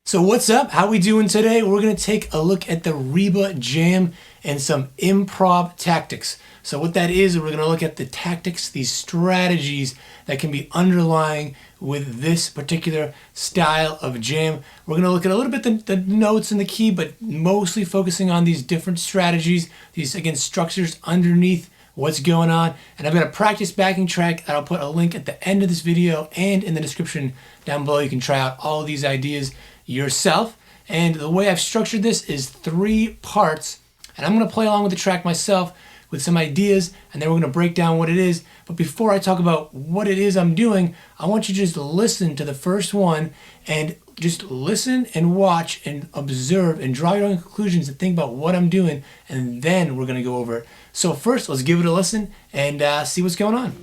So what's up? How we doing today? We're going to take a look at the Reba jam and some improv tactics. So what that is, we're going to look at the tactics, these strategies that can be underlying with this particular style of jam. We're going to look at a little bit the notes and the key, but mostly focusing on these different strategies, these, again, structures underneath what's going on. And I've got a practice backing track that I'll put a link at the end of this video and in the description down below. You can try out all of these ideas yourself. And the way I've structured this is 3 parts, and I'm going to play along with the track myself with some ideas, and then we're going to break down what it is. But before I talk about what it is I'm doing, I want you to just listen to the first one and just listen and watch and observe and draw your own conclusions and think about what I'm doing, and then we're going to go over it. So first, let's give it a listen and see what's going on.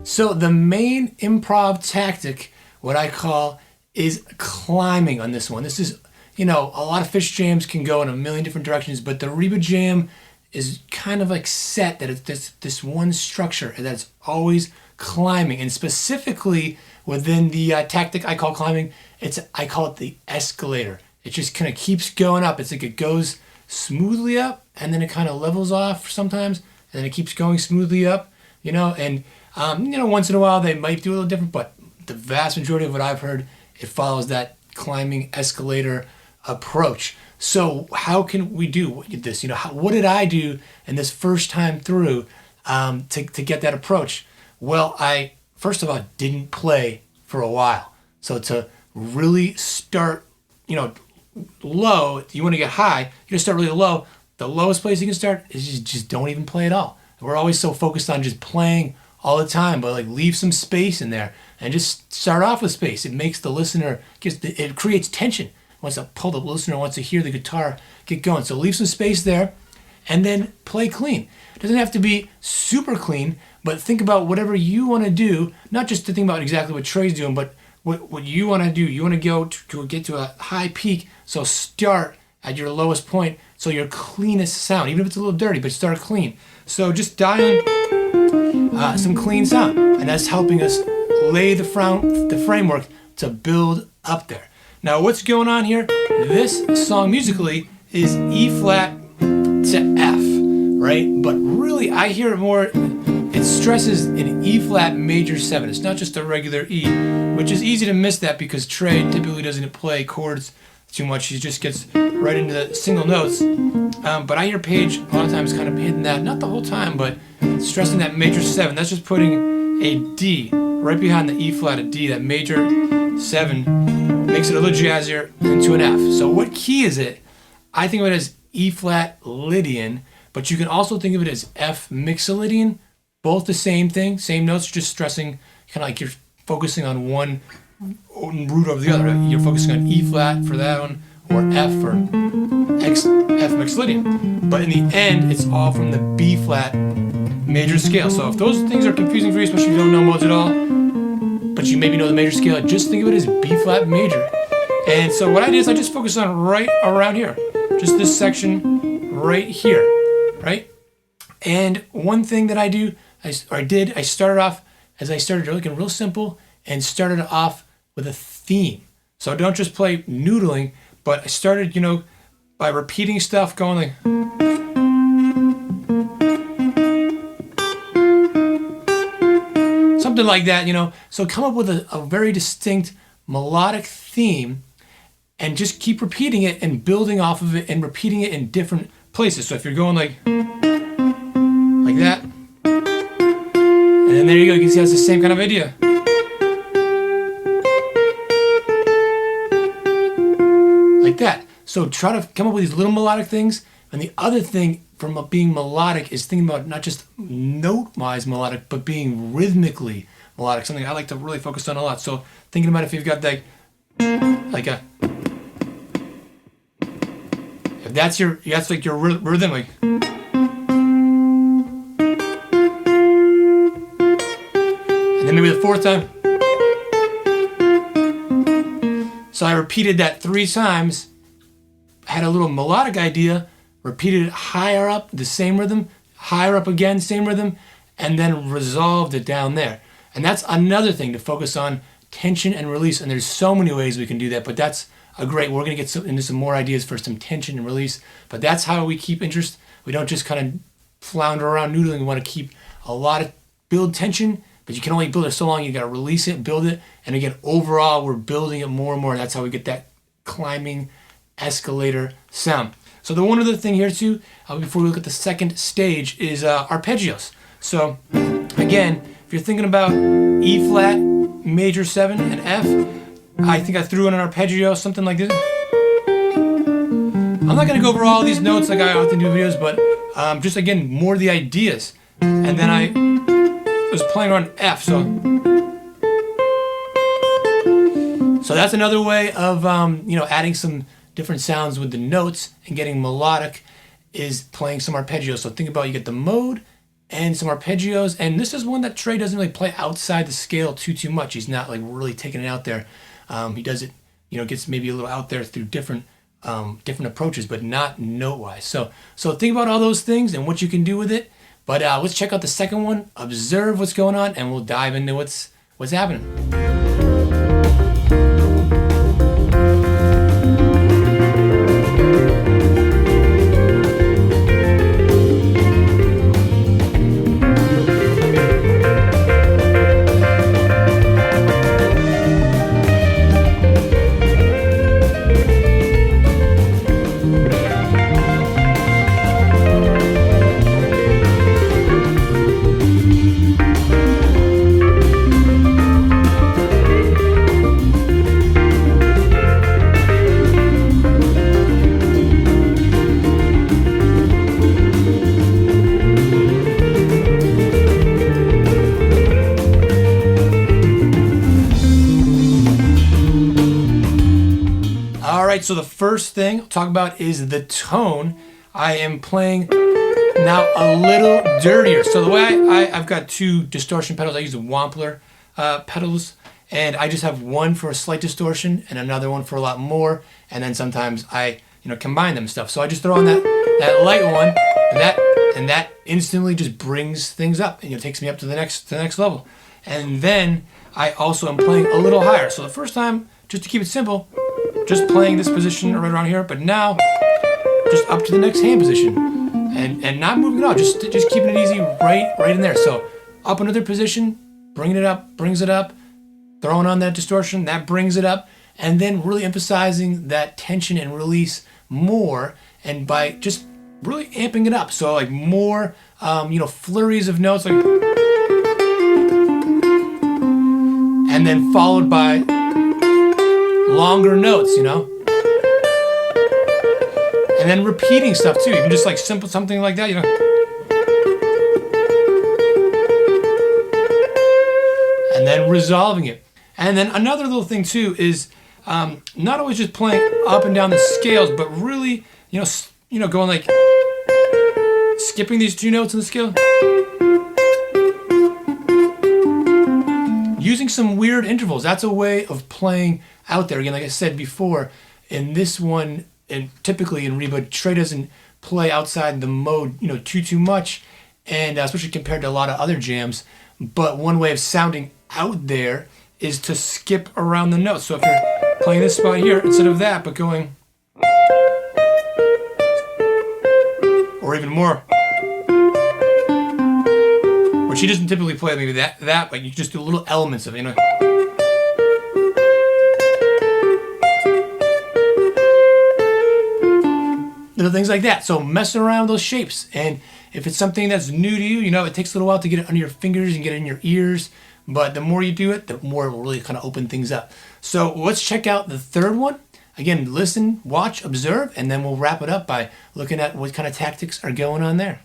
So the main improv tactic, what I call, is climbing on this one. This is, a lot of Phish jams can go in a million different directions, but the Reba jam is kind of like set that it's this one structure that's always climbing. And specifically within the tactic I call climbing, I call it the escalator. It just kind of keeps going up. It's like it goes smoothly up and then it kind of levels off sometimes, and then it keeps going smoothly up, and once in a while they might do a little different, but the vast majority of what I've heard, it follows that climbing escalator approach. So how can we do this? What did I do in this first time through to get that approach? Well, I, first of all, didn't play for a while. So to really start, low, you want to get high, you just start really low. The lowest place you can start is just don't even play at all. We're always so focused on just playing all the time, but leave some space in there and just start off with space. It makes the listener, it creates tension. Once the listener wants to hear the guitar get going. So leave some space there and then play clean. It doesn't have to be super clean, but think about whatever you want to do, not just to think about exactly what Trey's doing, but what you want to do. You want to go to get to a high peak, so start at your lowest point, so your cleanest sound, even if it's a little dirty, but start clean. So just dial in some clean sound, and that's helping us lay the framework to build up there. Now what's going on here? This song musically is E flat to F, right? But really I hear it more, it stresses an E flat major 7. It's not just a regular E, which is easy to miss that because Trey typically doesn't play chords too much. He just gets right into the single notes. But I hear Paige a lot of times kind of hitting that, not the whole time, but stressing that major 7. That's just putting a D right behind the E flat, a D. That major 7 makes it a little jazzier into an F. So what key is it? I think of it as E flat Lydian, but you can also think of it as F mixolydian. Both the same thing, same notes, just stressing, kind of like you're focusing on one root over the other. You're focusing on E flat for that one, or F for F mixolydian. But in the end, it's all from the B flat major scale. So if those things are confusing for you, especially if you don't know modes at all, but you maybe know the major scale, just think of it as B flat major. And so what I did is I just focused on right around here, just this section right here, right? And one thing that I started off, as I started looking real simple, and started off with a theme. So don't just play noodling, but I started, by repeating stuff, going like, something like that, So come up with a very distinct melodic theme and just keep repeating it and building off of it and repeating it in different places. So if you're going like that, and then there you go, you can see that's the same kind of idea. that. So try to come up with these little melodic things. And the other thing from being melodic is thinking about not just note-wise melodic, but being rhythmically melodic, something I like to really focus on a lot. So thinking about if you've got like a, if that's like your rhythm, like, and then maybe the fourth time. So I repeated that 3 times, had a little melodic idea, repeated it higher up, the same rhythm, higher up again, same rhythm, and then resolved it down there. And that's another thing to focus on, tension and release. And there's so many ways we can do that, but that's a great, we're going to get into some more ideas for some tension and release. But that's how we keep interest. We don't just kind of flounder around noodling. We want to keep build tension, but you can only build it so long. You got to release it, build it. And again, overall, we're building it more and more. That's how we get that climbing escalator sound. So the one other thing here too, before we look at the second stage, is arpeggios. So again, if you're thinking about E flat, major 7, and F, I think I threw in an arpeggio, something like this. I'm not going to go over all these notes like I often do in videos, but just again, more of the ideas. And then I was playing on F, so that's another way of adding some different sounds with the notes and getting melodic, is playing some arpeggios. So think about, you get the mode and some arpeggios, and this is one that Trey doesn't really play outside the scale too much. He's not like really taking it out there. He does it, gets maybe a little out there through different approaches, but not note-wise. So think about all those things and what you can do with it. But let's check out the second one, observe what's going on, and we'll dive into what's happening. So the first thing I'll talk about is the tone. I am playing now a little dirtier. So the way I've got 2 distortion pedals. I use the Wampler pedals, and I just have one for a slight distortion and another one for a lot more. And then sometimes I combine them stuff. So I just throw on that light one, and that instantly just brings things up and takes me up to the next level. And then I also am playing a little higher. So the first time, just to keep it simple, just playing this position right around here, but now just up to the next hand position, and not moving it out, just keeping it easy right in there. So up another position, bringing it up, brings it up, throwing on that distortion, that brings it up, and then really emphasizing that tension and release more, and by just really amping it up. So like more, flurries of notes, like, and then followed by longer notes, and then repeating stuff too, even just like simple something like that, and then resolving it. And then another little thing too is not always just playing up and down the scales, but really, going like skipping these 2 notes in the scale, using some weird intervals. That's a way of playing out there. Again, like I said before, in this one, and typically in Reba, Trey doesn't play outside the mode, too much, and especially compared to a lot of other jams. But one way of sounding out there is to skip around the notes. So if you're playing this spot here, instead of that, but going, or even more, which he doesn't typically play, maybe that, but you just do little elements of it, little things like that. So messing around with those shapes, and if it's something that's new to you, it takes a little while to get it under your fingers and get it in your ears, but the more you do it, the more it will really kind of open things up. So let's check out the third one. again, listen, watch, observe, and then we'll wrap it up by looking at what kind of tactics are going on there.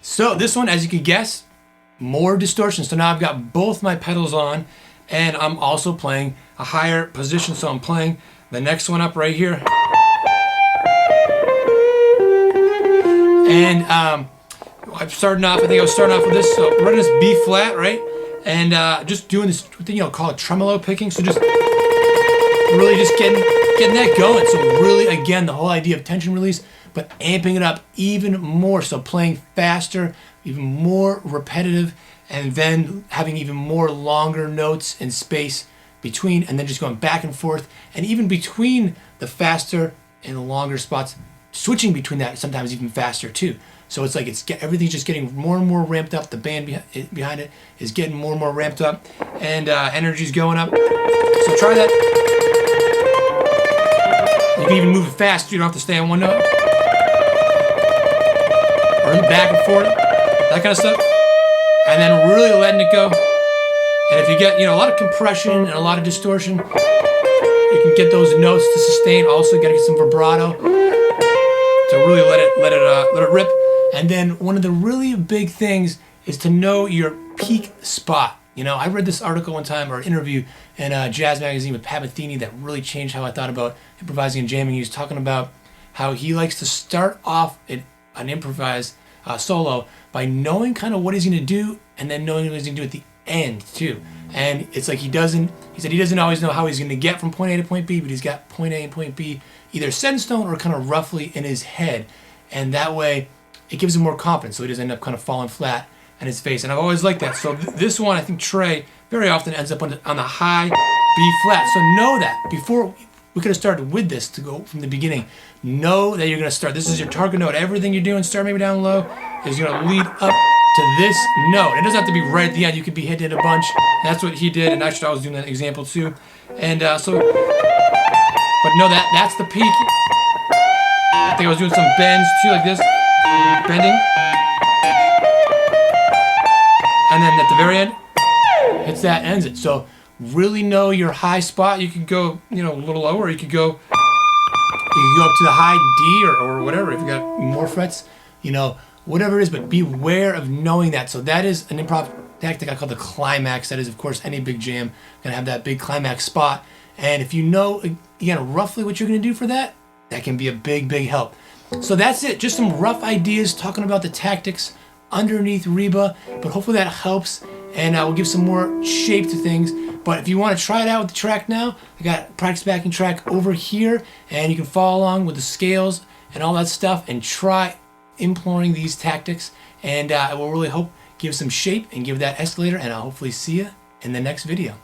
So this one, as you can guess, more distortion. So now I've got both my pedals on, and I'm also playing a higher position. So I'm playing the next one up right here. And I'm starting off, I think I was starting off with this, so running this B flat, right? And just doing this thing, called tremolo picking. So just really just getting that going. So really, again, the whole idea of tension release, but amping it up even more. So playing faster, even more repetitive, and then having even more longer notes and space between, and then just going back and forth. And even between the faster and the longer spots, switching between that, sometimes even faster too. So it's like everything's just getting more and more ramped up. The band behind it is getting more and more ramped up, and energy's going up. So try that. You can even move it fast. You don't have to stay on one note. Or back and forth, that kind of stuff. And then really letting it go. And if you get, a lot of compression and a lot of distortion, you can get those notes to sustain. Also, gotta get some vibrato to really let it rip. And then one of the really big things is to know your peak spot. I read this article one time, or an interview in a jazz magazine with Pat Metheny that really changed how I thought about improvising and jamming. He was talking about how he likes to start off an improvised solo by knowing kind of what he's going to do, and then knowing what he's going to do at the end too. And it's like he said he doesn't always know how he's going to get from point A to point B, but he's got point A and point B either set in stone or kind of roughly in his head. And that way it gives him more confidence, so he doesn't end up kind of falling flat on his face. And I've always liked that. So this one, I think Trey very often ends up on the high B flat. So know that before we could have started with this to go from the beginning. Know that you're going to start. This is your target note. Everything you're doing, start maybe down low, is going to lead up to this note. It doesn't have to be right at the end. You could be hitting it a bunch. That's what he did, and actually I was doing that example too. And but know that that's the peak. I think I was doing some bends too, like this, bending. And then at the very end, hits that, ends it. So really know your high spot. You could go, a little lower. You could go up to the high D or whatever. If you got more frets, whatever it is. But beware of knowing that. So that is an improv tactic I call the climax. That is, of course, any big jam gonna have that big climax spot. And if you know, again, roughly what you're gonna do for that, that can be a big, big help. So that's it. Just some rough ideas talking about the tactics underneath Reba. But hopefully that helps, and we'll give some more shape to things. But if you want to try it out with the track now, I got a practice backing track over here, and you can follow along with the scales and all that stuff and try imploring these tactics. And I will really hope give some shape and give that escalator, and I'll hopefully see you in the next video.